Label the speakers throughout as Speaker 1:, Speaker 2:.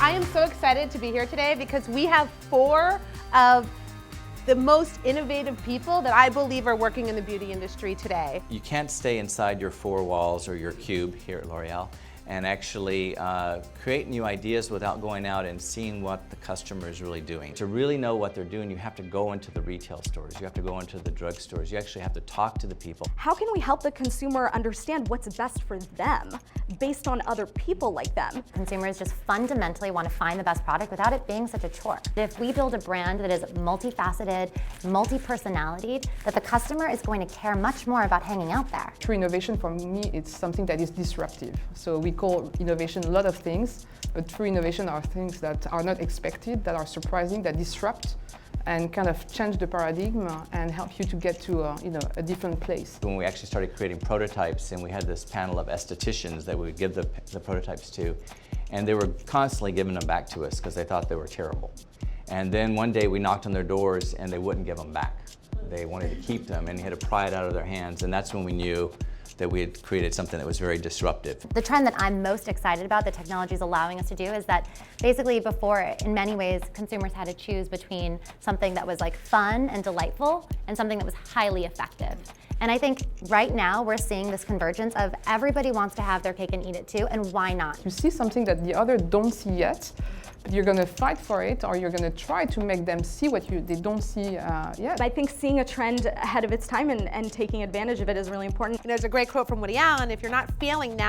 Speaker 1: I am so excited to be here today because we have 4 of the most innovative people that I believe are working in the beauty industry today.
Speaker 2: You can't stay inside your 4 walls or your cube here at L'Oreal and actually create new ideas without going out and seeing what the customer is really doing. To really know what they're doing, you have to go into the retail stores, you have to go into the drugstores, you actually have to talk to the people.
Speaker 3: How can we help the consumer understand what's best for them based on other people like them?
Speaker 4: Consumers just fundamentally want to find the best product without it being such a chore. If we build a brand that is multifaceted, multi-personality, that the customer is going to care much more about hanging out there.
Speaker 5: True innovation for me, it's something that is disruptive. So we call innovation a lot of things, but true innovation are things that are not expected, that are surprising, that disrupt and kind of change the paradigm and help you to get to a different place.
Speaker 2: When we actually started creating prototypes, and we had this panel of estheticians that we would give the prototypes to, and they were constantly giving them back to us because they thought they were terrible. And then one day we knocked on their doors and they wouldn't give them back. They wanted to keep them and you had to pry it out of their hands, and that's when we knew that we had created something that was very disruptive.
Speaker 4: The trend that I'm most excited about that technology is allowing us to do is that basically before, in many ways, consumers had to choose between something that was like fun and delightful and something that was highly effective. And I think right now we're seeing this convergence of everybody wants to have their cake and eat it too, and why not?
Speaker 5: You see something that the other don't see yet, but you're going to fight for it, or you're going to try to make them see what they don't see yet.
Speaker 3: I think seeing a trend ahead of its time and taking advantage of it is really important.
Speaker 1: There's a great quote from Woody Allen: if you're not failing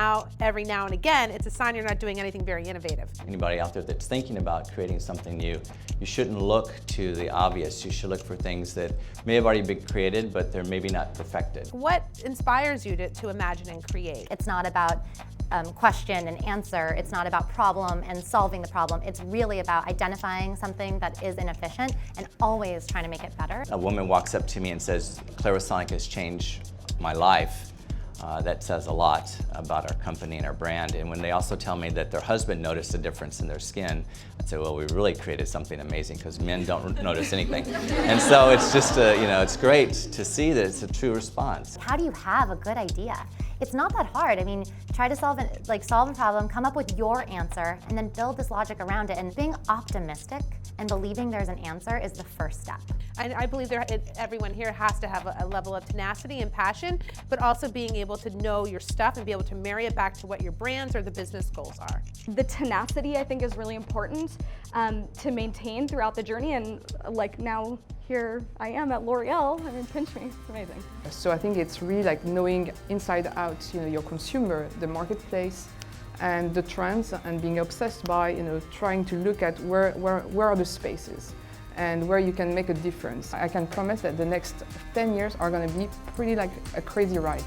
Speaker 1: every now and again, it's a sign you're not doing anything very innovative.
Speaker 2: Anybody out there that's thinking about creating something new, you shouldn't look to the obvious. You should look for things that may have already been created, but they're maybe not perfected.
Speaker 1: What inspires you to imagine and create?
Speaker 4: It's not about question and answer. It's not about problem and solving the problem. It's really about identifying something that is inefficient and always trying to make it better.
Speaker 2: A woman walks up to me and says, Clarisonic has changed my life. That says a lot about our company and our brand. And when they also tell me that their husband noticed a difference in their skin, I'd say, well, we really created something amazing because men don't notice anything. And so it's just, it's great to see that it's a true response.
Speaker 4: How do you have a good idea? It's not that hard. I mean, try to solve a problem, come up with your answer, and then build this logic around it. And being optimistic and believing there's an answer is the first step.
Speaker 1: I believe everyone here has to have a level of tenacity and passion, but also being able to know your stuff and be able to marry it back to what your brands or the business goals are.
Speaker 3: The tenacity, I think, is really important to maintain throughout the journey. And like now, here I am at L'Oreal. I mean, pinch me, it's amazing.
Speaker 5: So I think it's really like knowing inside out, your consumer, the marketplace, and the trends, and being obsessed by, trying to look at where are the spaces and where you can make a difference. I can promise that the next 10 years are going to be pretty like a crazy ride.